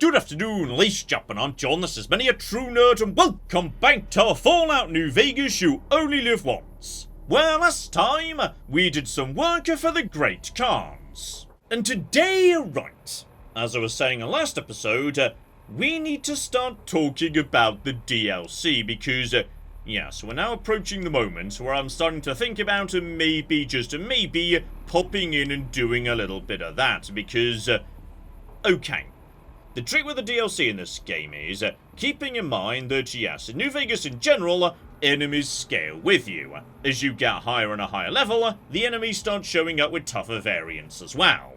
Good afternoon, ladies and gentlemen, I'm John, this is Many a True Nerd, and welcome back to Fallout New Vegas, You Only Live Once. Well, last time, we did some work for the Great Khans. And today, right, as I was saying in last episode, we need to start talking about the DLC, because, yes, we're now approaching the moment where I'm starting to think about maybe, just maybe, popping in and doing a little bit of that, because, okay. The trick with the DLC in this game is keeping in mind that, yes, in New Vegas in general, enemies scale with you. As you get higher and a higher level, the enemies start showing up with tougher variants as well.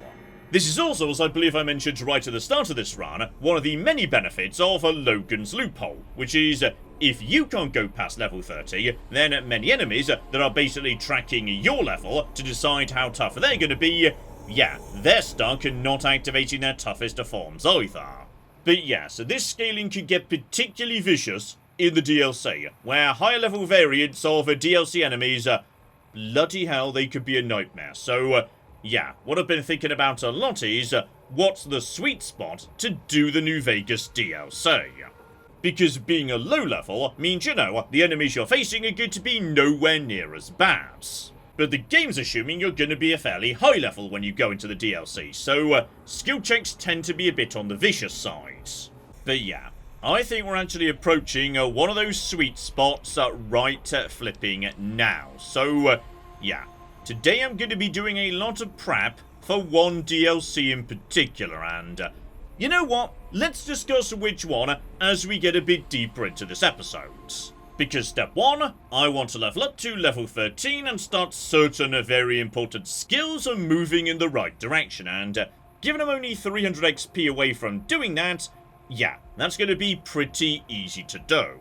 This is also, as I believe I mentioned right at the start of this run, one of the many benefits of Logan's Loophole, which is, if you can't go past level 30, then many enemies that are basically tracking your level to decide how tough they're going to be, yeah, they're stuck and not activating their toughest forms either. But yeah, so this scaling could get particularly vicious in the DLC, where higher level variants of DLC enemies, bloody hell, they could be a nightmare. So, yeah, what I've been thinking about a lot is, what's the sweet spot to do the New Vegas DLC? Because being a low level means, you know, the enemies you're facing are going to be nowhere near as bad. But the game's assuming you're going to be a fairly high level when you go into the DLC, so skill checks tend to be a bit on the vicious side. But yeah, I think we're actually approaching one of those sweet spots right flipping now. So yeah, today I'm going to be doing a lot of prep for one DLC in particular, and you know what? Let's discuss which one as we get a bit deeper into this episode. Because step 1, I want to level up to level 13 and start certain very important skills and moving in the right direction, and given I'm only 300 XP away from doing that, yeah, that's going to be pretty easy to do.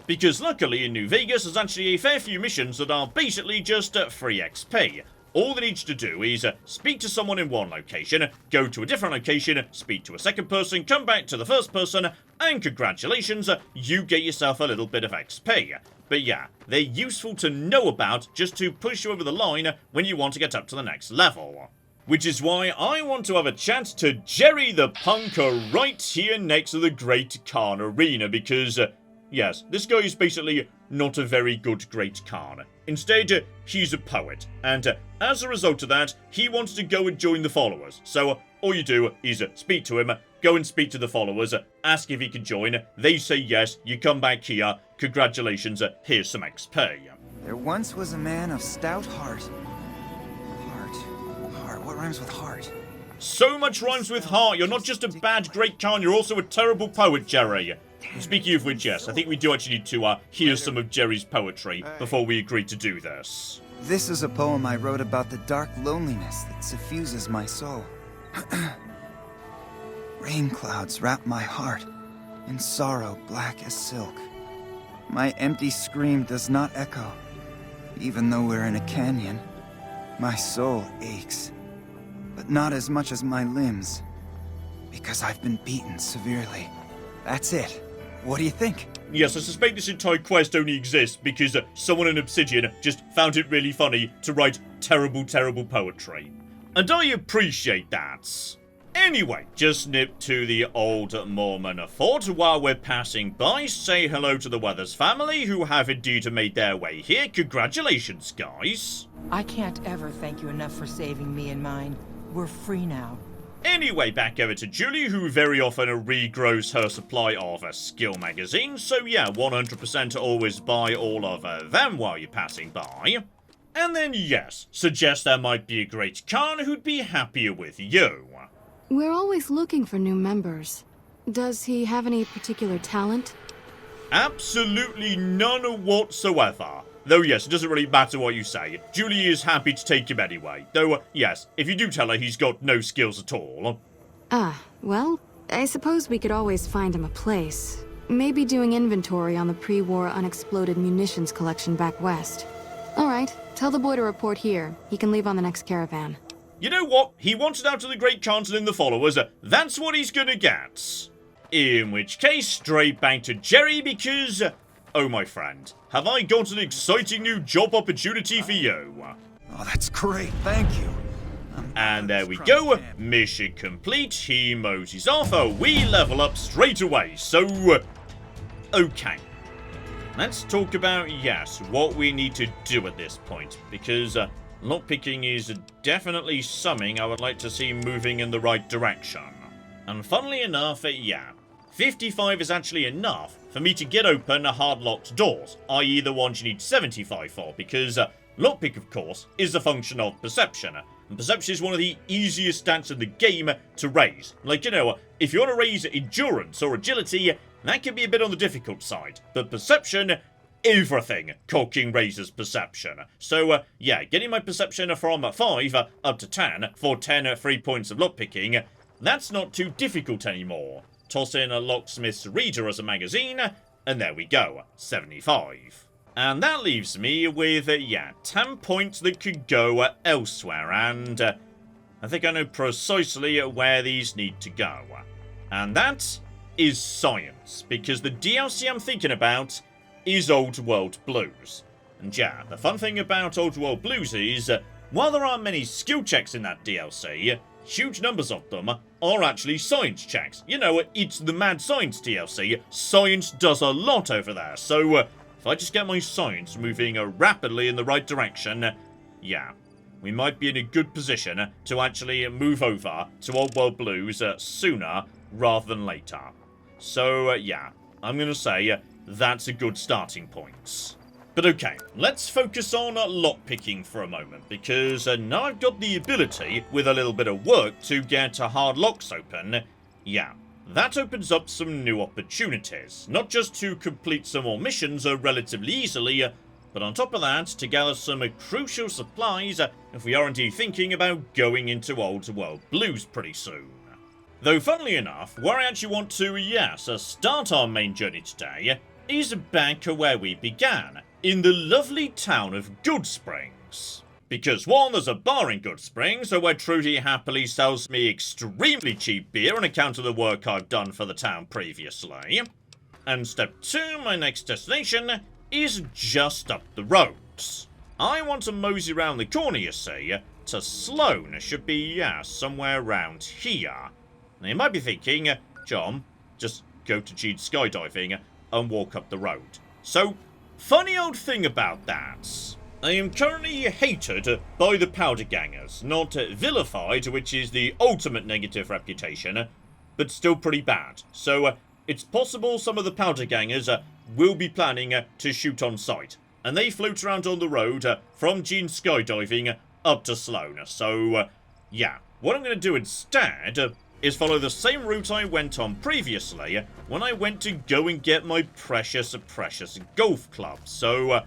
Because luckily in New Vegas there's actually a fair few missions that are basically just free XP. All they need you to do is speak to someone in one location, go to a different location, speak to a second person, come back to the first person, and congratulations, you get yourself a little bit of XP. But yeah, they're useful to know about just to push you over the line when you want to get up to the next level. Which is why I want to have a chat to Jerry the Punk right here next to the Great Khan Arena, because, yes, this guy is basically not a very good Great Khan. Instead, he's a poet, and as a result of that, he wants to go and join the followers. So all you do is speak to him, go and speak to the followers, ask if he can join, they say yes, you come back here, congratulations, here's some XP. There once was a man of stout heart. Heart, what rhymes with heart? So much rhymes with heart, you're not just a bad Great Khan, you're also a terrible poet, Jerry. Speaking of which, yes, I think we do actually need to hear some of Jerry's poetry before we agree to do this. This is a poem I wrote about the dark loneliness that suffuses my soul. Rain clouds wrap my heart in sorrow black as silk. My empty scream does not echo, even though we're in a canyon. My soul aches, but not as much as my limbs, because I've been beaten severely. That's it. What do you think? Yes, I suspect this entire quest only exists because someone in Obsidian just found it really funny to write terrible, terrible poetry. And I appreciate that. Anyway, just nip to the old Mormon fort while we're passing by. Say hello to the Weathers family, who have indeed made their way here. Congratulations, guys. I can't ever thank you enough for saving me and mine. We're free now. Anyway, back over to Julie, who very often regrows her supply of skill magazines, so yeah, 100% always buy all of them while you're passing by. And then yes, suggest there might be a Great Khan who'd be happier with you. We're always looking for new members. Does he have any particular talent? Absolutely none whatsoever. Though yes, it doesn't really matter what you say. Julie is happy to take him anyway. Though, yes, if you do tell her he's got no skills at all. Well, I suppose we could always find him a place. Maybe doing inventory on the pre-war unexploded munitions collection back west. Alright, tell the boy to report here. He can leave on the next caravan. You know what? He wanted out to the Great Khans and the followers. That's what he's gonna get. In which case, straight back to Jerry because... oh, my friend, have I got an exciting new job opportunity for you? Oh, that's great, thank you. And there we go. Mission complete. He moseys off. We level up straight away. So, okay. Let's talk about, yes, what we need to do at this point. Because lockpicking is definitely something I would like to see moving in the right direction. And funnily enough, yeah, 55 is actually enough for me to get open hard-locked doors, i.e. the ones you need 75 for, because lockpick, of course, is a function of perception. And perception is one of the easiest stats in the game to raise. Like, you know, if you want to raise endurance or agility, that can be a bit on the difficult side. But perception, everything cocking raises perception. So, yeah, getting my perception from 5 up to 10 for 10 free points of lockpicking, that's not too difficult anymore. Toss in a locksmith's reader as a magazine, and there we go, 75. And that leaves me with, yeah, 10 points that could go elsewhere, and I think I know precisely where these need to go. And that is science, because the DLC I'm thinking about is Old World Blues. And yeah, the fun thing about Old World Blues is, while there aren't many skill checks in that DLC, huge numbers of them are actually science checks. You know, it's the Mad Science DLC. Science does a lot over there, so if I just get my science moving rapidly in the right direction, yeah, we might be in a good position to actually move over to Old World Blues sooner rather than later. So, yeah, I'm going to say that's a good starting point. But okay, let's focus on lockpicking for a moment, because now I've got the ability, with a little bit of work, to get hard locks open. Yeah, that opens up some new opportunities. Not just to complete some more missions relatively easily, but on top of that, to gather some crucial supplies if we are indeed thinking about going into Old World Blues pretty soon. Though funnily enough, where I actually want to, yes, start our main journey today is back where we began, in the lovely town of Goodsprings. Because one, there's a bar in Goodsprings where Trudy happily sells me extremely cheap beer on account of the work I've done for the town previously. And step 2, my next destination, is just up the road. I want to mosey round the corner, you see, to Sloan. It should be, yeah, somewhere around here. Now you might be thinking, John, just go to Gene skydiving and walk up the road. So, funny old thing about that. I am currently hated by the powder gangers, not vilified, which is the ultimate negative reputation, but still pretty bad. So, it's possible some of the powder gangers will be planning to shoot on sight, and they float around on the road from Gene skydiving up to Sloan. So, yeah, what I'm going to do instead is follow the same route I went on previously when I went to go and get my precious golf club. So,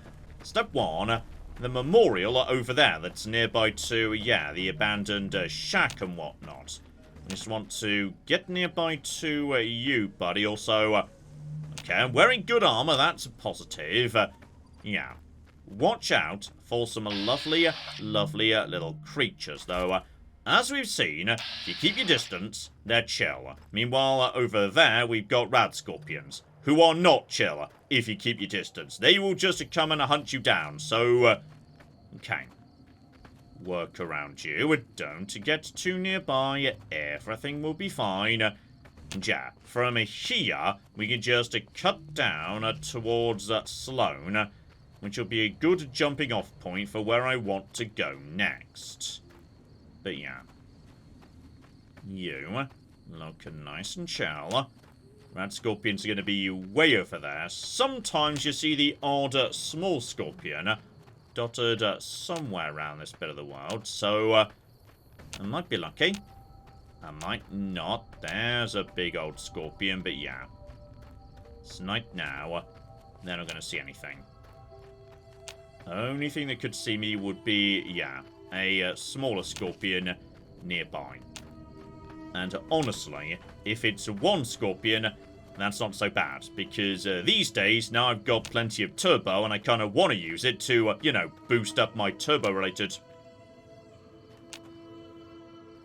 step 1, the memorial over there that's nearby to, yeah, the abandoned shack and whatnot. I just want to get nearby to you, buddy. Also, okay, I'm wearing good armor, that's a positive. Yeah, watch out for some lovely little creatures, though. As we've seen, if you keep your distance, they're chill. Meanwhile, over there, we've got rad scorpions, who are not chill if you keep your distance. They will just come and hunt you down, so, okay. Work around you, don't get too nearby, everything will be fine. And yeah, from here, we can just cut down towards Sloan, which will be a good jumping off point for where I want to go next. But yeah, you look nice and chill. Rad scorpions are going to be way over there. Sometimes you see the odd small scorpion dotted somewhere around this bit of the world. So I might be lucky. I might not. There's a big old scorpion, but yeah. It's night now. They're not going to see anything. Only thing that could see me would be, yeah, a smaller scorpion nearby. And honestly, if it's one scorpion, that's not so bad, because these days, now I've got plenty of turbo, and I kind of want to use it to, you know, boost up my turbo-related...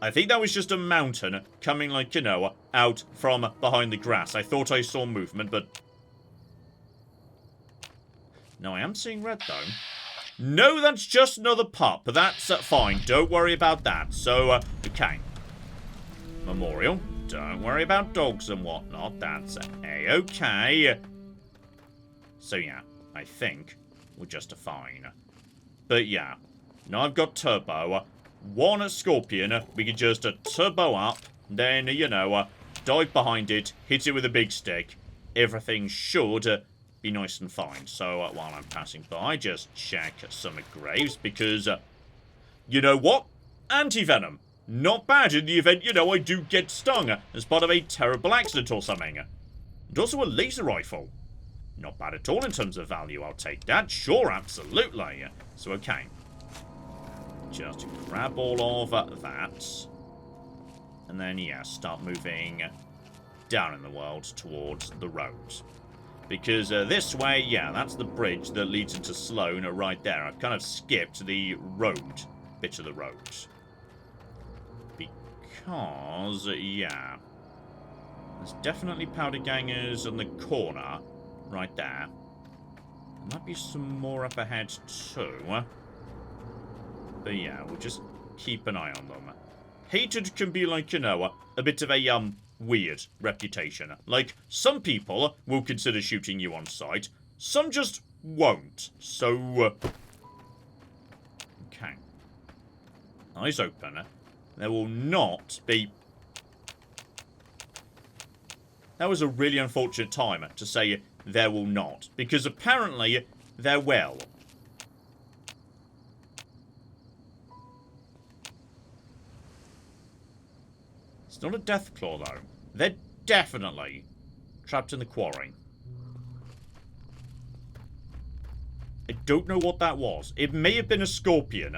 I think that was just a mountain coming, like, you know, out from behind the grass. I thought I saw movement, but... No, I am seeing red, though. No, that's just another pup. But that's fine. Don't worry about that. So, okay. Memorial. Don't worry about dogs and whatnot. That's A-okay. So, yeah. I think we're just fine. But, yeah. Now I've got turbo. One scorpion. We can just turbo up. Then, you know, dive behind it. Hit it with a big stick. Everything should be nice and fine. So, while I'm passing by, just check some graves. Because, you know what? Anti-venom. Not bad in the event, you know, I do get stung as part of a terrible accident or something. And also a laser rifle. Not bad at all in terms of value. I'll take that. Sure, absolutely. So, okay. Just grab all of that. And then, yeah, start moving down in the world towards the road. Because this way, yeah, that's the bridge that leads into Sloan right there. I've kind of skipped the road, bit of the road. Because, yeah, there's definitely powder gangers in the corner right there. There might be some more up ahead too. But yeah, we'll just keep an eye on them. Hated can be like, you know, a bit of a weird reputation. Like, some people will consider shooting you on sight, some just won't. So, okay. Eyes open. There will not be... That was a really unfortunate time to say there will not. Because apparently, there will. It's not a death claw, though. They're definitely trapped in the quarry. I don't know what that was. It may have been a scorpion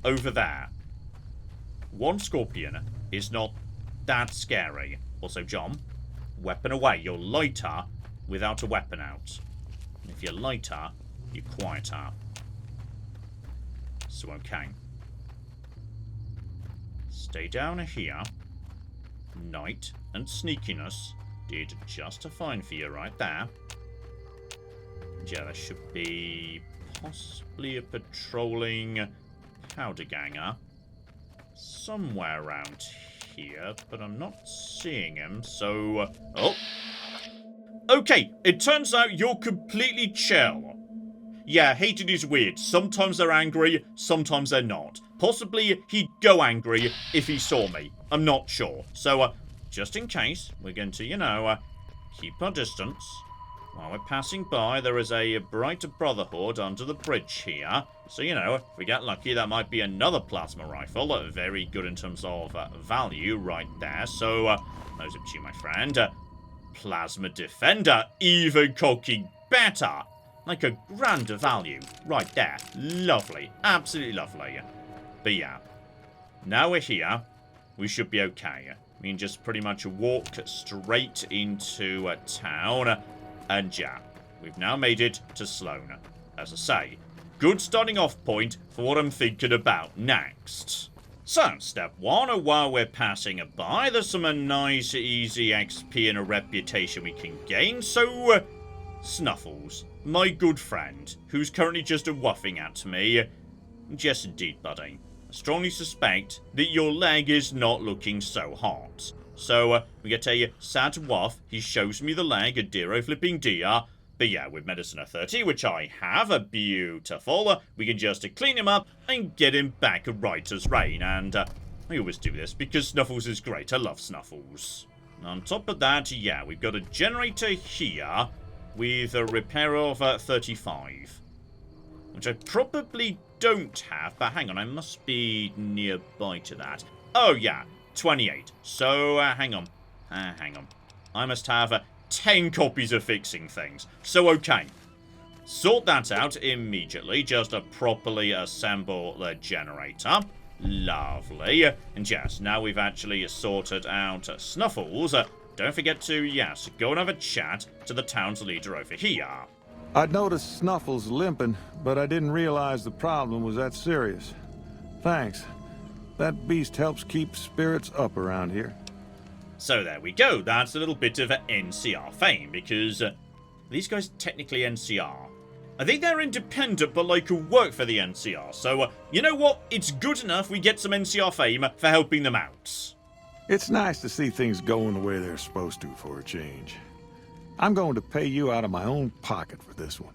over there. One scorpion is not that scary. Also, John, weapon away. You're lighter without a weapon out. And if you're lighter, you're quieter. So, okay. Stay down here. Night and sneakiness did just fine for you right there. Yeah, there should be possibly a patrolling powder ganger somewhere around here, but I'm not seeing him, so... oh! Okay, it turns out you're completely chill. Yeah, hated is weird. Sometimes they're angry, sometimes they're not. Possibly he'd go angry if he saw me. I'm not sure. So, just in case, we're going to, you know, keep our distance. While we're passing by, there is a bright brotherhood under the bridge here. So, you know, if we get lucky, that might be another plasma rifle. Very good in terms of value right there. So, nose up to you, my friend. Plasma defender, even cooking better. Like a grander value right there. Lovely. Absolutely lovely. But yeah, now we're here. We should be okay. I mean, just pretty much walk straight into town. And yeah, we've now made it to Sloan. As I say, good starting off point for what I'm thinking about next. So, step one, while we're passing by, there's some nice, easy XP and a reputation we can gain. So, Snuffles, my good friend, who's currently just wuffing at me. Yes, indeed, buddy. I strongly suspect that your leg is not looking so hot. So, we get a sad wuff. He shows me the leg, a dear flipping dear. But yeah, with medicine at 30, which I have, a beautiful, we can just clean him up and get him back right as rain. And I always do this because Snuffles is great. I love Snuffles. And on top of that, yeah, we've got a generator here with a repair of 35. Which I probably don't have, but hang on, I must be nearby to that. Oh yeah, 28. So, hang on. Hang on. I must have 10 copies of fixing things. So, okay. Sort that out immediately. Just to properly assemble the generator. Lovely. And yes, now we've actually sorted out Snuffles. Don't forget to, yes, go and have a chat to the town's leader over here. I'd noticed Snuffles limping, but I didn't realize the problem was that serious. Thanks. That beast helps keep spirits up around here. So there we go. That's a little bit of NCR fame, because these guys technically NCR. I think they're independent, but like work for the NCR. So, you know what? It's good enough we get some NCR fame for helping them out. It's nice to see things going the way they're supposed to for a change. I'm going to pay you out of my own pocket for this one.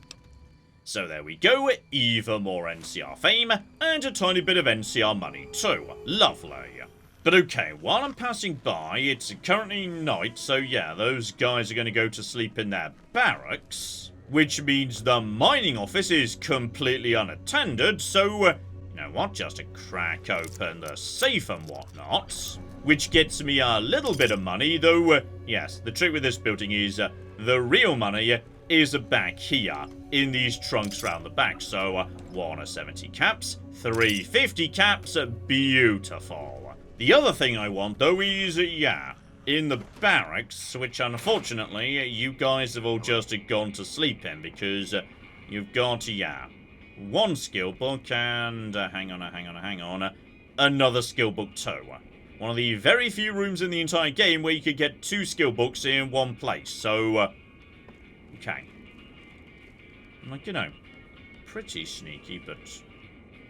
So there we go, even more NCR fame, and a tiny bit of NCR money too. Lovely. But okay, while I'm passing by, it's currently night, so yeah, those guys are going to go to sleep in their barracks. Which means the mining office is completely unattended, so, you know what, just to crack open the safe and whatnot. Which gets me a little bit of money, though, yes, the trick with this building is, the real money is back here, in these trunks round the back. So, 170 caps, 350 caps, beautiful. The other thing I want, though, is, yeah, in the barracks, which unfortunately you guys have all just gone to sleep in, because you've got, yeah, one skill book and, hang on, another skill book too. One of the very few rooms in the entire game where you could get 2 skill books in one place, so, okay. Like, you know, pretty sneaky, but...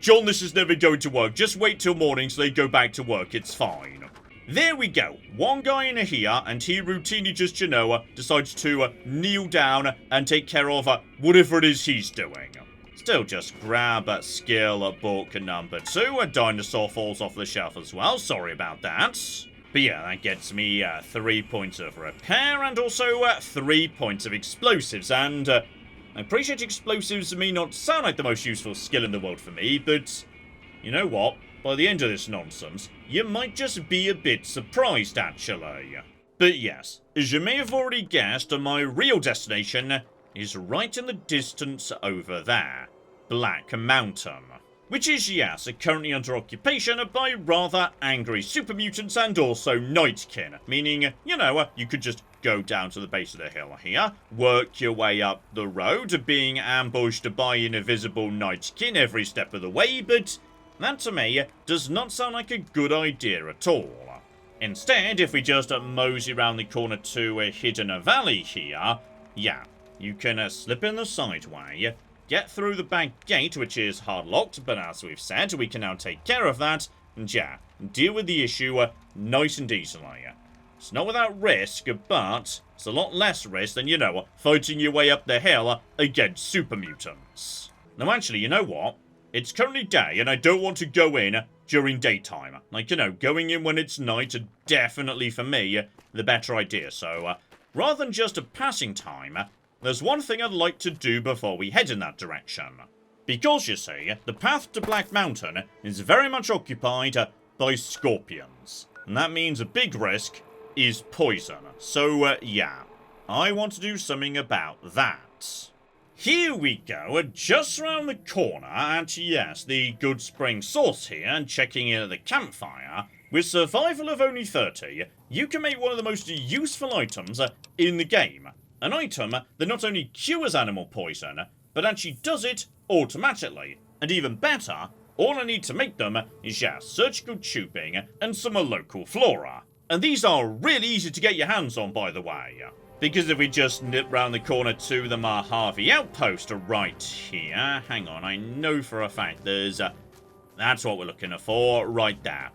John, this is never going to work. Just wait till morning so they go back to work. It's fine. There we go. One guy in here, and he routinely just, you know, decides to kneel down and take care of whatever it is he's doing. Still just grab a skill book number 2. A dinosaur falls off the shelf as well. Sorry about that. But yeah, that gets me 3 points of repair and also 3 points of explosives. And I appreciate explosives may not sound like the most useful skill in the world for me, but you know what? By the end of this nonsense, you might just be a bit surprised, actually. But yes, as you may have already guessed, my real destination is right in the distance over there. Black Mountain. Which is, yes, currently under occupation by rather angry super mutants and also Nightkin. Meaning, you know, you could just go down to the base of the hill here, work your way up the road, being ambushed by an invisible Nightkin every step of the way, but that to me does not sound like a good idea at all. Instead, if we just mosey around the corner to a hidden valley here, yeah, you can slip in the sideway, get through the back gate, which is hard locked, but as we've said, we can now take care of that, and yeah, deal with the issue nice and easily. It's not without risk, but it's a lot less risk than, you know, fighting your way up the hill against super mutants. Now actually, you know what? It's currently day, and I don't want to go in during daytime. Like, you know, going in when it's night are definitely, for me, the better idea. So, rather than just a passing time, there's one thing I'd like to do before we head in that direction. Because, you see, the path to Black Mountain is very much occupied by scorpions. And that means a big risk is poison. So, yeah, I want to do something about that. Here we go, just around the corner at, yes, the Good Spring Source here, and checking in at the campfire. With survival of only 30, you can make one of the most useful items in the game. An item that not only cures animal poison, but actually does it automatically. And even better, all I need to make them is just surgical tubing and some local flora. And these are really easy to get your hands on, by the way. Because if we just nip round the corner to the Mojave outpost right here, hang on, I know for a fact there's that's what we're looking for right there.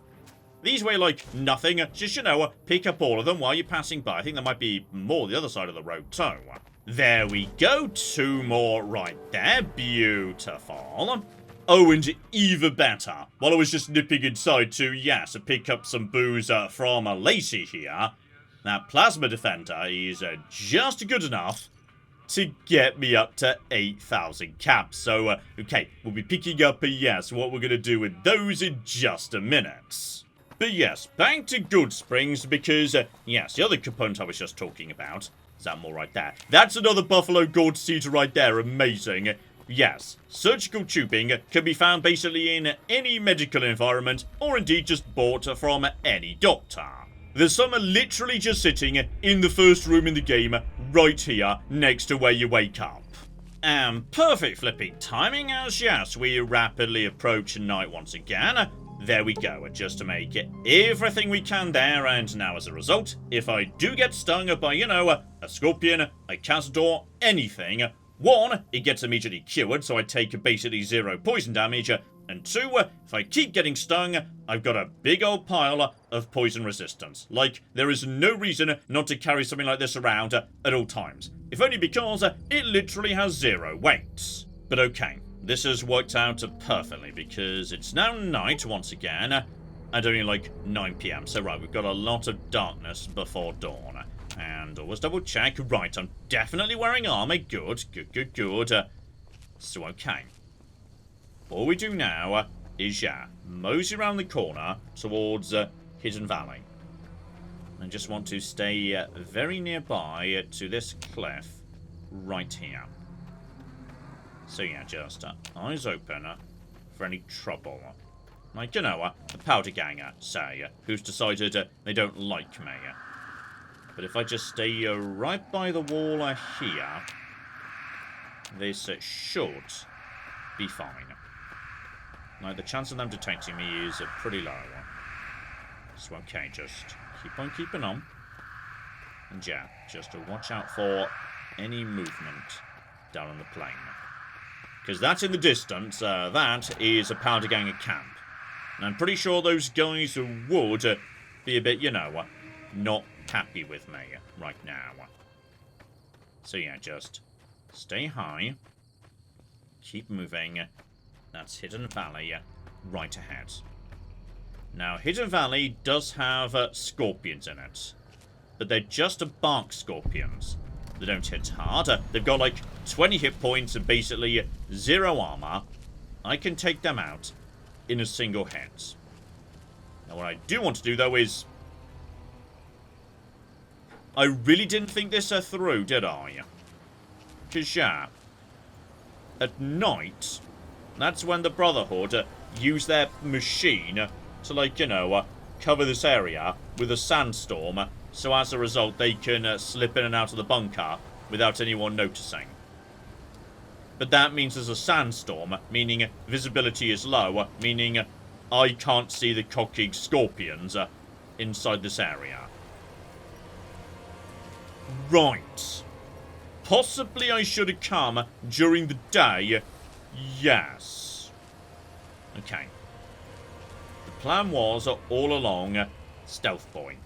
These weigh like nothing, just, you know, pick up all of them while you're passing by. I think there might be more the other side of the road too. There we go, 2 more right there, beautiful. Oh, and even better, while I was just nipping inside to, yes, pick up some booze from Lacey here, that Plasma Defender is just good enough to get me up to 8,000 caps. So, okay, we'll be picking up, yes, what we're going to do with those in just a minute. But yes, back to Good Springs, because, yes, the other component I was just talking about, is that more right there? That's another Buffalo Gourd seed right there, amazing. Yes, surgical tubing can be found basically in any medical environment, or indeed just bought from any doctor. There's some literally just sitting in the first room in the game, right here, next to where you wake up. And perfect flipping timing as, yes, we rapidly approach night once again. There we go, just to make everything we can there, and now as a result, if I do get stung by, you know, a scorpion, a cazador, anything, 1, it gets immediately cured, so I take basically 0 poison damage, and 2, if I keep getting stung, I've got a big old pile of poison resistance. Like, there is no reason not to carry something like this around at all times. If only because it literally has 0 weight. But okay, this has worked out perfectly, because it's now night once again, and only like 9 PM. So right, we've got a lot of darkness before dawn. And always double check. Right, I'm definitely wearing armor. Good. So okay. All we do now is, mosey around the corner towards Hidden Valley. I just want to stay very nearby to this cliff right here. So yeah, just eyes open for any trouble. Like, you know, the powder gang, say, who's decided they don't like me. But if I just stay right by the wall here, this should be fine. Now, the chance of them detecting me is pretty low. So, okay, just keep on keeping on. And yeah, just to watch out for any movement down on the plain. Because that's in the distance. That is a powder gang camp. And I'm pretty sure those guys would be a bit, you know, not happy with me right now. So yeah, just stay high. Keep moving. That's Hidden Valley right ahead. Now, Hidden Valley does have scorpions in it. But they're just bark scorpions. They don't hit hard. They've got like 20 hit points and basically 0 armor. I can take them out in a single hit. Now, what I do want to do, though, is... I really didn't think this through, did I? Because, yeah, at night, that's when the Brotherhood use their machine to, like, you know, cover this area with a sandstorm, so as a result they can slip in and out of the bunker without anyone noticing. But that means there's a sandstorm, meaning visibility is low, meaning I can't see the cocking scorpions inside this area. Right. Possibly I should have come during the day. Yes. Okay. The plan was, all along, Stealth Boy.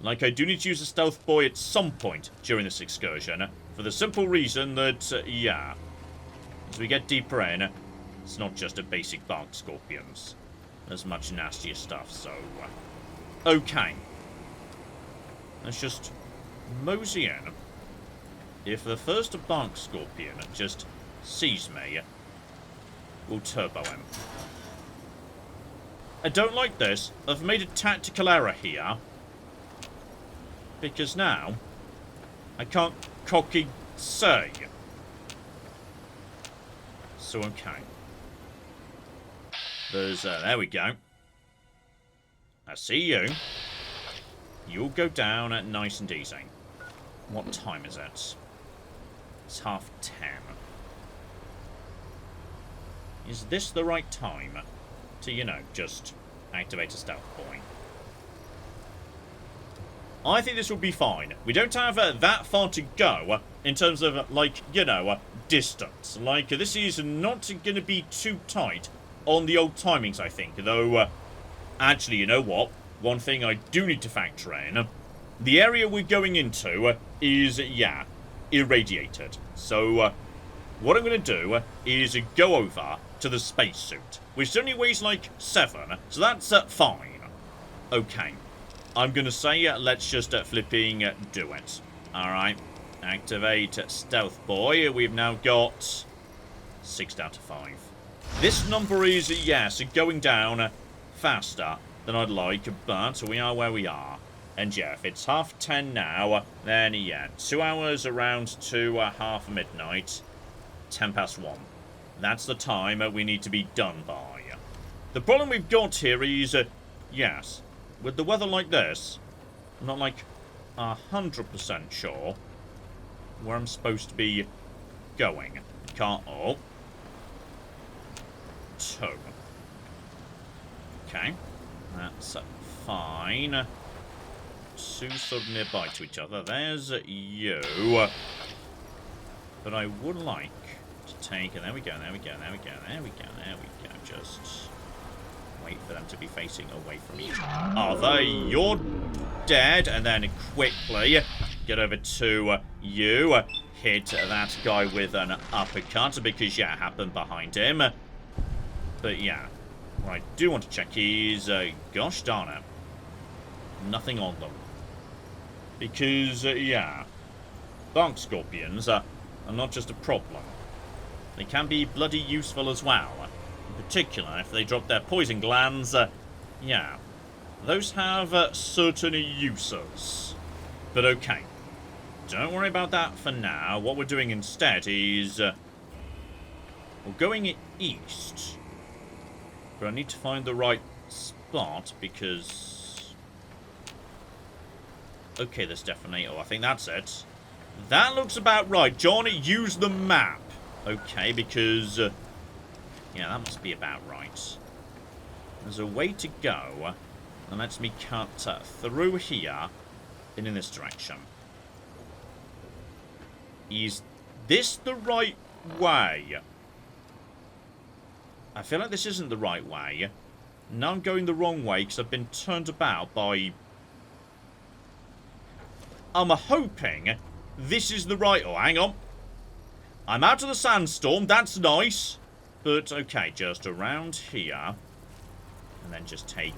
Like, I do need to use a Stealth Boy at some point during this excursion, for the simple reason that, yeah, as we get deeper in, it's not just a basic bark scorpions. There's much nastier stuff, so... okay. Let's just mosey in. If the first bark scorpion just sees me, we'll turbo him. I don't like this. I've made a tactical error here. Because now, I can't cocky say. So, okay. There's, there we go. I see you. You'll go down at nice and easy. What time is it? It's 10:30. Is this the right time to, you know, just activate a Stealth Boy? I think this will be fine. We don't have that far to go in terms of, like, you know, distance. Like, this is not going to be too tight on the old timings, I think. Though, actually, you know what? One thing I do need to factor in. The area we're going into is, yeah, irradiated. So, what I'm going to do is go over to the spacesuit, which only weighs like 7, so that's fine. Okay. I'm going to say, let's just flipping do it. Alright. Activate Stealth Boy. We've now got 6 out of 5. This number is, yes, going down faster than I'd like, but we are where we are. And yeah, if it's 10:30 now, then yeah, 2 hours around to half midnight, 1:10. That's the time we need to be done by. The problem we've got here is, yes, with the weather like this, I'm not like 100% sure where I'm supposed to be going. Can't. Oh. 2. Okay. That's fine. 2 stood nearby to each other. There's you. But I would like to take... There we go, there we go, there we go, there we go, there we go. Just wait for them to be facing away from each other. Are they? You're dead. And then quickly get over to you. Hit that guy with an uppercut because, yeah, it happened behind him. But, yeah. What I do want to check is... gosh darn it. Nothing on them. Because, yeah... Dark Scorpions are not just a problem. They can be bloody useful as well. In particular, if they drop their poison glands, yeah. Those have certain uses. But okay. Don't worry about that for now. What we're doing instead is... we're going east. But I need to find the right spot because... Okay, this detonator. I think that's it. That looks about right. John, use the map. Okay, because... yeah, that must be about right. There's a way to go. And lets me cut through here and in this direction. Is this the right way? I feel like this isn't the right way. Now I'm going the wrong way because I've been turned about by... I'm hoping this is the right... Oh, hang on. I'm out of the sandstorm. That's nice. But, okay, just around here. And then just take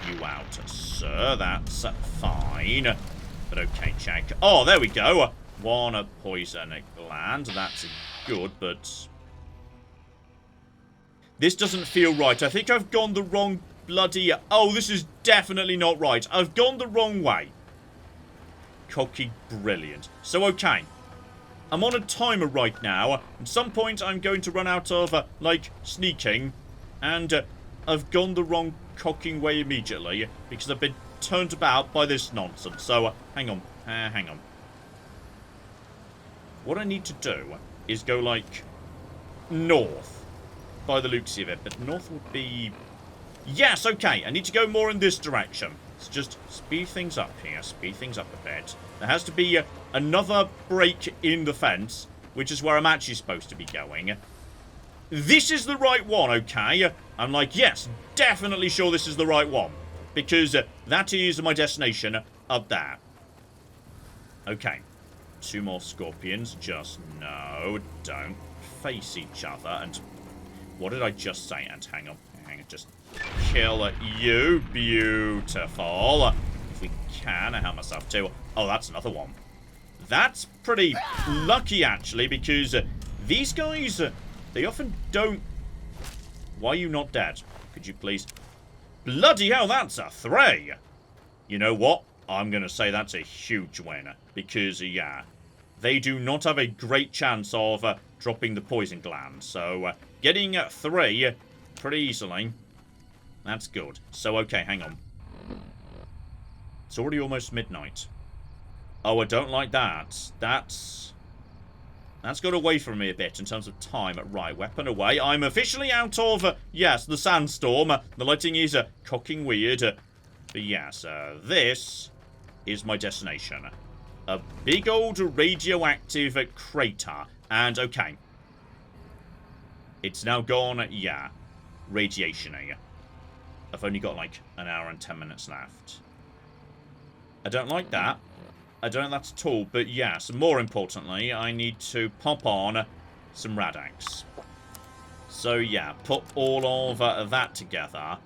you out, sir. That's fine. But, okay, check. Oh, there we go. One poison gland. That's good, but... This doesn't feel right. I think I've gone the wrong bloody... Oh, this is definitely not right. I've gone the wrong way. Cocky brilliant. So, okay. I'm on a timer right now. At some point, I'm going to run out of, like, sneaking. And I've gone the wrong cocking way immediately. Because I've been turned about by this nonsense. So, hang on. Hang on. What I need to do is go, like, north. By the looks of it. But north would be... Yes, okay. I need to go more in this direction. Let's just speed things up here. Speed things up a bit. There has to be another break in the fence, which is where I'm actually supposed to be going. This is the right one, okay? I'm like, yes, definitely sure this is the right one. Because that is my destination up there. Okay. 2 more scorpions. Just no, don't face each other. And what did I just say? And hang on. Just kill you. Beautiful. If we can, I help myself too. Oh, that's another one. That's pretty lucky, actually, because these guys, they often don't... Why are you not dead? Could you please... Bloody hell, that's a 3! You know what? I'm going to say that's a huge win. Because, yeah, they do not have a great chance of dropping the poison gland. So, getting 3 pretty easily. That's good. So, okay, hang on. It's already almost midnight. Oh, I don't like that. That's got away from me a bit in terms of time. Right, weapon away. I'm officially out of, yes, the sandstorm. The lighting is cocking weird. But yes, this is my destination. A big old radioactive crater. And, okay. It's now gone, yeah, radiation-y. I've only got, like, an hour and 10 minutes left. I don't like that. I don't like that at all. But, yes, more importantly, I need to pop on some Radax. So, yeah, put all of that together.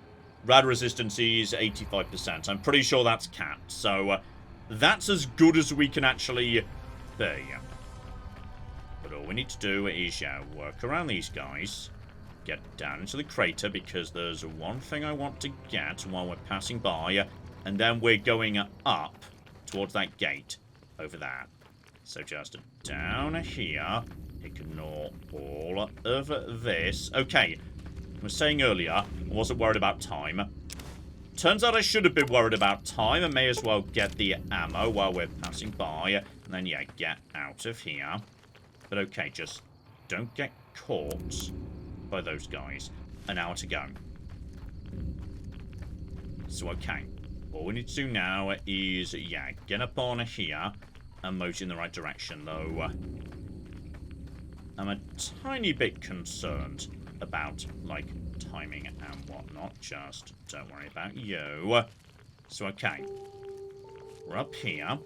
Rad resistance is 85%. I'm pretty sure that's capped. So, that's as good as we can actually be. But all we need to do is, yeah, work around these guys. Get down into the crater, because there's one thing I want to get while we're passing by. And then we're going up towards that gate over there. So just down here. Ignore all of this. Okay. I was saying earlier, I wasn't worried about time. Turns out I should have been worried about time. I may as well get the ammo while we're passing by. And then, yeah, get out of here. But okay, just don't get caught by those guys. An hour to go. So, okay. All we need to do now is, yeah, get up on here and move in the right direction, though. I'm a tiny bit concerned about, like, timing and whatnot. Just don't worry about you. So, okay. We're up here.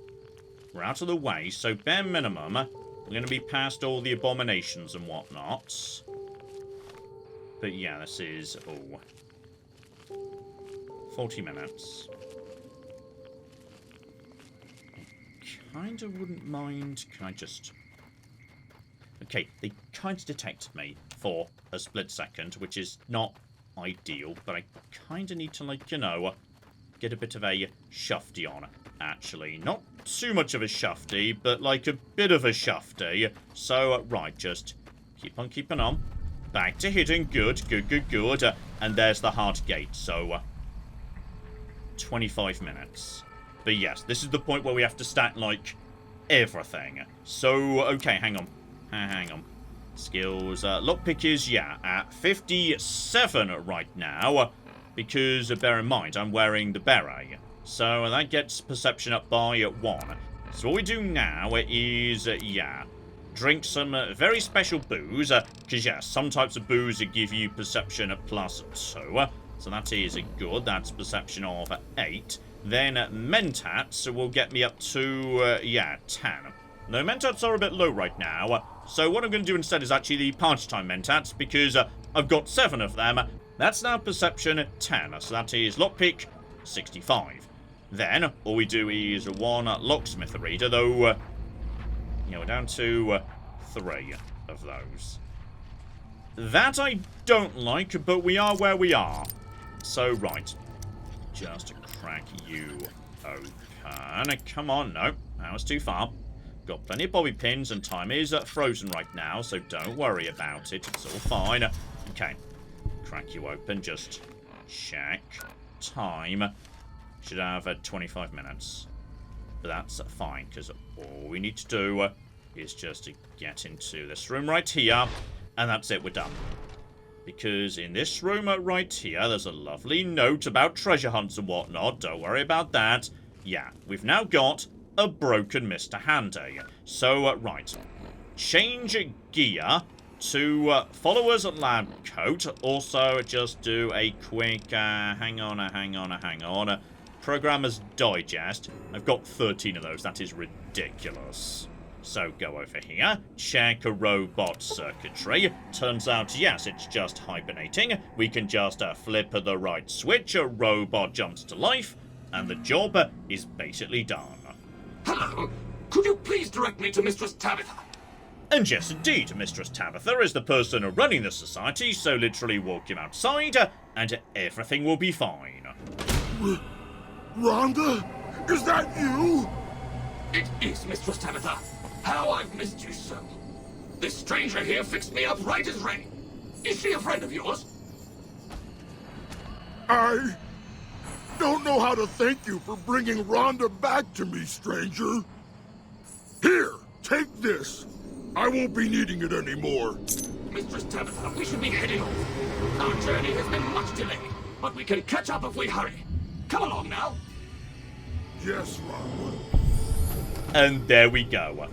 We're out of the way, so bare minimum, we're going to be past all the abominations and whatnot. But yeah, this is, 40 minutes. Kinda wouldn't mind. Can I just... Okay, they kinda detected me for a split second, which is not ideal, but I kinda need to, like, you know, get a bit of a shufty on, actually. Not too much of a shufty, but like a bit of a shufty. So, right, just keep on keeping on. Back to hitting. Good, good, good, good. And there's the hard gate, so 25 minutes. But yes, this is the point where we have to stack, like, everything. So, okay, hang on. Hang on. Skills. Lockpick is, yeah, at 57 right now. Because, bear in mind, I'm wearing the beret. So, that gets perception up by 1. So, what we do now is, yeah, drink some very special booze. Because, yeah, some types of booze give you perception at +2. So, that is good. That's perception of 8. Then mentats will get me up to, yeah, 10. No, mentats are a bit low right now. So what I'm going to do instead is actually the party time mentats, because I've got 7 of them. That's now perception 10. So that is lockpick 65. Then all we do is 1 locksmith reader, though, yeah, we're down to 3 of those. That I don't like, but we are where we are. So, right. Just crack you open. Come on, no, that was too far. Got plenty of bobby pins, and time is frozen right now, so don't worry about it. It's all fine. Okay, crack you open. Just check time. Should have 25 minutes. But that's fine, because all we need to do is just get into this room right here, and that's it, we're done. Because in this room right here, there's a lovely note about treasure hunts and whatnot. Don't worry about that. Yeah, we've now got a broken Mr. Handy. So, right. Change gear to follower's lab coat. Also, just do a quick, hang on. Programmer's digest. I've got 13 of those. That is ridiculous. So go over here, check a robot circuitry. Turns out, yes, it's just hibernating. We can just flip the right switch, a robot jumps to life, and the job is basically done. Hello. Could you please direct me to Mistress Tabitha? And yes, indeed, Mistress Tabitha is the person running the society, so literally walk him outside, and everything will be fine. Rhonda? Is that you? It is, Mistress Tabitha. How I've missed you so. This stranger here fixed me up right as rain. Is she a friend of yours? I don't know how to thank you for bringing Rhonda back to me, stranger. Here, take this. I won't be needing it anymore. Mistress Tabitha, we should be heading off. Our journey has been much delayed, but we can catch up if we hurry. Come along now. Yes, Raul. And there we go.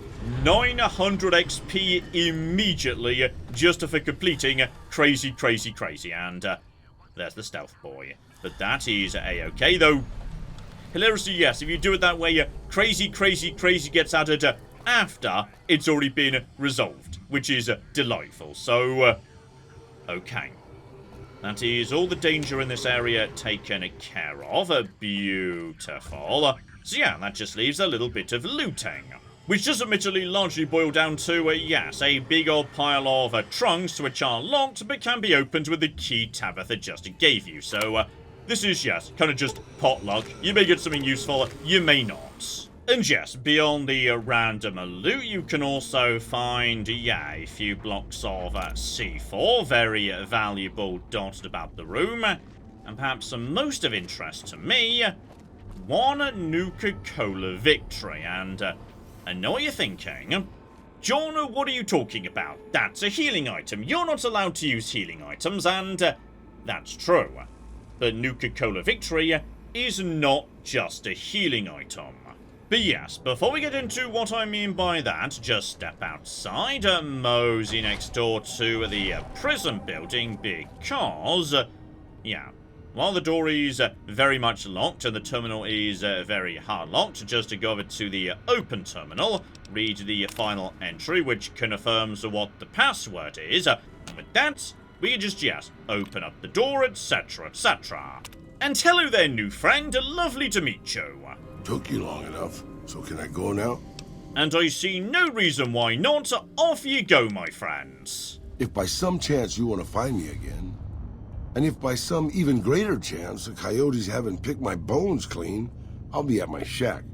900 XP immediately just for completing crazy. And there's the stealth boy. But that is a-okay, though. Hilariously, yes, if you do it that way, crazy gets added after it's already been resolved, which is delightful. So, okay. That is all the danger in this area taken care of. Beautiful. So yeah, that just leaves a little bit of looting. Which does admittedly largely boil down to, yes, a big old pile of trunks which are locked but can be opened with the key Tabitha just gave you. So this is, yes, kind of just potluck. You may get something useful, you may not. And yes, beyond the random loot, you can also find, yeah, a few blocks of C4, very valuable dotted about the room. And perhaps most of interest to me, one Nuka-Cola victory. And I know what you're thinking. John, what are you talking about? That's a healing item. You're not allowed to use healing items, and that's true. But Nuka-Cola victory is not just a healing item. But yes, before we get into what I mean by that, just step outside, mosey next door to the prison building because, yeah, while the door is very much locked and the terminal is very hard locked, just to go over to the open terminal, read the final entry, which confirms what the password is. With that, we can just, yes, open up the door, etc., etc. And hello there, new friend. Lovely to meet you. Took you long enough, so can I go now? And I see no reason why not. Off you go, my friends. If by some chance you want to find me again, and if by some even greater chance the coyotes haven't picked my bones clean, I'll be at my shack.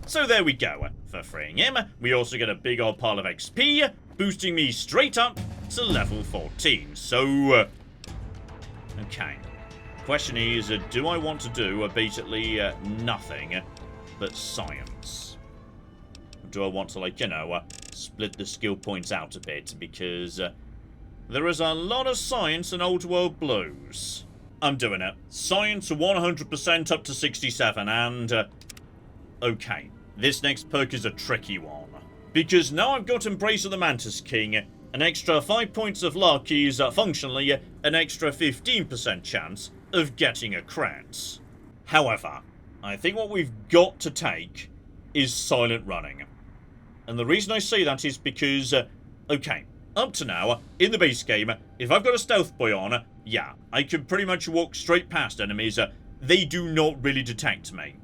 So there we go. For freeing him, we also get a big old pile of XP, boosting me straight up to level 14. So, okay. Question is, do I want to do basically nothing but science? Or do I want to, like, you know, split the skill points out a bit? Because there is a lot of science in Old World Blues. I'm doing it. Science 100% up to 67, and okay. This next perk is a tricky one. Because now I've got Embrace of the Mantis King, an extra 5 points of luck is functionally an extra 15% chance of getting a crit. However, I think what we've got to take is silent running. And the reason I say that is because, okay, up to now, in the base game, if I've got a stealth boy on, yeah, I can pretty much walk straight past enemies. They do not really detect me.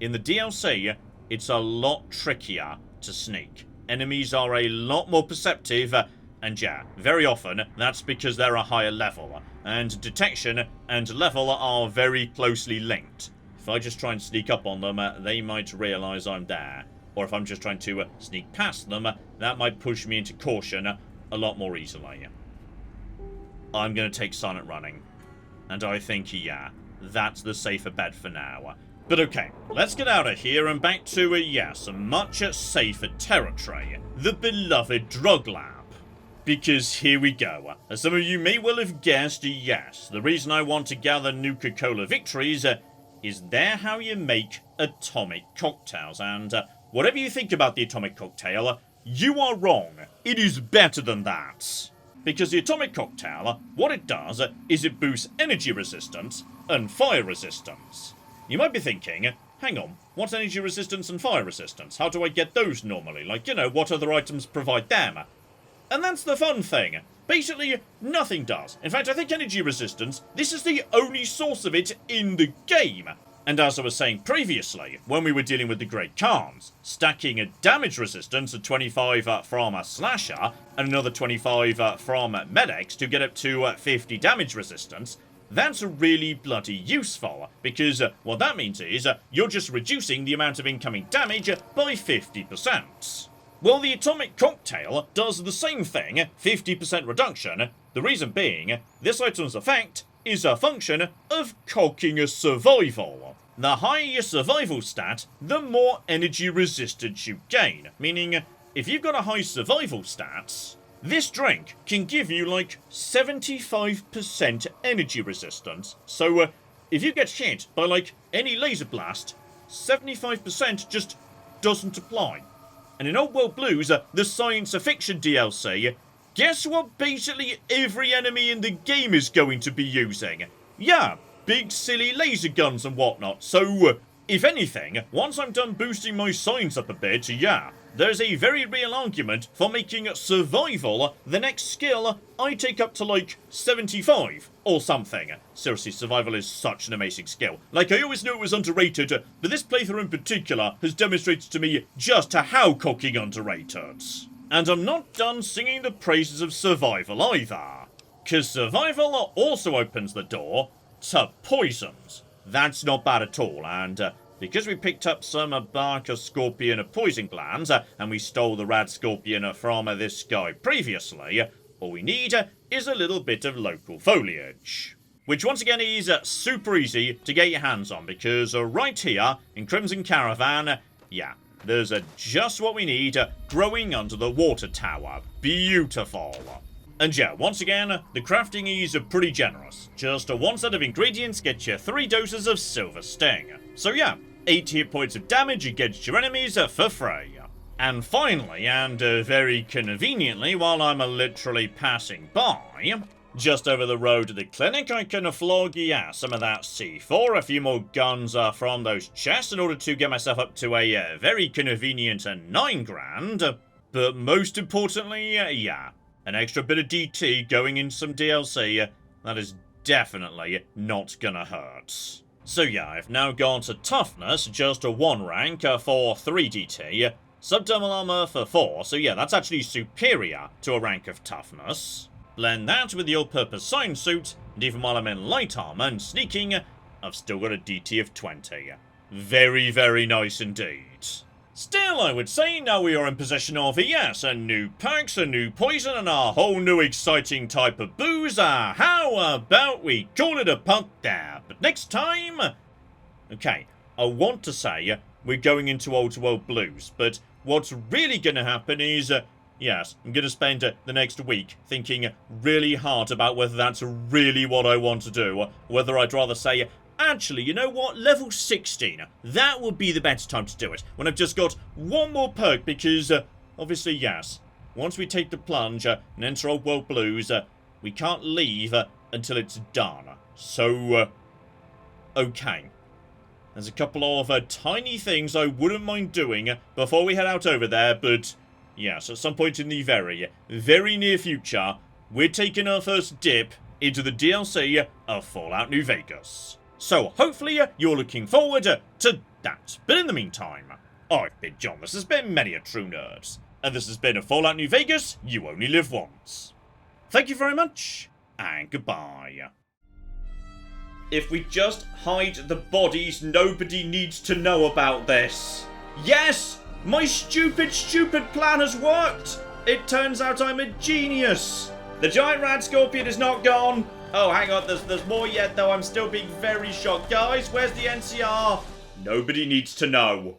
In the DLC, it's a lot trickier to sneak. Enemies are a lot more perceptive, and yeah, very often that's because they're a higher level, and detection and level are very closely linked. If I just try and sneak up on them, they might realise I'm there. Or if I'm just trying to sneak past them, that might push me into caution a lot more easily. I'm going to take silent running. And I think, yeah, that's the safer bet for now. But okay, let's get out of here and back to, yes, a much safer territory. The beloved drug lab. Because here we go. As some of you may well have guessed, yes, the reason I want to gather Nuka-Cola victories is they're how you make atomic cocktails. And whatever you think about the atomic cocktail, you are wrong. It is better than that. Because the atomic cocktail, what it does is it boosts energy resistance and fire resistance. You might be thinking, hang on, what's energy resistance and fire resistance? How do I get those normally? Like, you know, what other items provide them? And that's the fun thing. Basically, nothing does. In fact, I think energy resistance, this is the only source of it in the game. And as I was saying previously, when we were dealing with the Great Khans, stacking a damage resistance of 25 from a slasher, and another 25 from medics to get up to 50 damage resistance, that's really bloody useful, because what that means is you're just reducing the amount of incoming damage by 50%. Well, the atomic cocktail does the same thing, 50% reduction, the reason being, this item's effect is a function of cocking a survival. The higher your survival stat, the more energy resistance you gain, meaning if you've got a high survival stats, this drink can give you like 75% energy resistance. So if you get hit by like any laser blast, 75% just doesn't apply. And in Old World Blues, the science fiction DLC, guess what basically every enemy in the game is going to be using? Yeah, big silly laser guns and whatnot. So if anything, once I'm done boosting my science up a bit, yeah, there's a very real argument for making survival the next skill I take up to like 75 or something. Seriously, survival is such an amazing skill. Like, I always knew it was underrated, but this playthrough in particular has demonstrated to me just how cocking underrated. And I'm not done singing the praises of survival either. Because survival also opens the door to poisons. That's not bad at all, and because we picked up some bark of scorpion poison glands, and we stole the rad scorpion from this guy previously, all we need is a little bit of local foliage. Which once again is super easy to get your hands on, because right here in Crimson Caravan, yeah, there's just what we need growing under the water tower. Beautiful. And yeah, once again, the crafting is pretty generous. Just one set of ingredients gets you 3 doses of Silver Sting. So yeah, 8 hit points of damage against your enemies for free. And finally, and very conveniently, while I'm literally passing by, just over the road to the clinic, I can flog, some of that C4, a few more guns from those chests in order to get myself up to a very convenient 9 grand. But most importantly, an extra bit of DT going in some DLC, that is definitely not gonna hurt. So I've now gone to toughness, just a 1 rank for 3 DT, subdermal armor for 4, so that's actually superior to a rank of toughness. Blend that with the all-purpose science suit, and even while I'm in light armor and sneaking, I've still got a DT of 20. Very, very nice indeed. Still, I would say now we are in possession of, a new packs, a new poison, and a whole new exciting type of booze. How about we call it a punt there? But next time... Okay, I want to say we're going into Old World Blues, but what's really going to happen is... Yes, I'm going to spend the next week thinking really hard about whether that's really what I want to do. Whether I'd rather say, actually, you know what, level 16, that would be the best time to do it. When I've just got one more perk because, obviously, once we take the plunge and enter Old World Blues, we can't leave until it's done. So, okay. There's a couple of tiny things I wouldn't mind doing before we head out over there, but... Yes, at some point in the very, very near future, we're taking our first dip into the DLC of Fallout New Vegas. So hopefully you're looking forward to that. But in the meantime, I've been John, this has been Many a True Nerd, and this has been a Fallout New Vegas, You Only Live Once. Thank you very much, and goodbye. If we just hide the bodies, nobody needs to know about this. Yes! My stupid plan has worked! It turns out I'm a genius! The giant rat scorpion is not gone! Oh, hang on, there's more yet, though. I'm still being very shocked. Guys, where's the NCR? Nobody needs to know.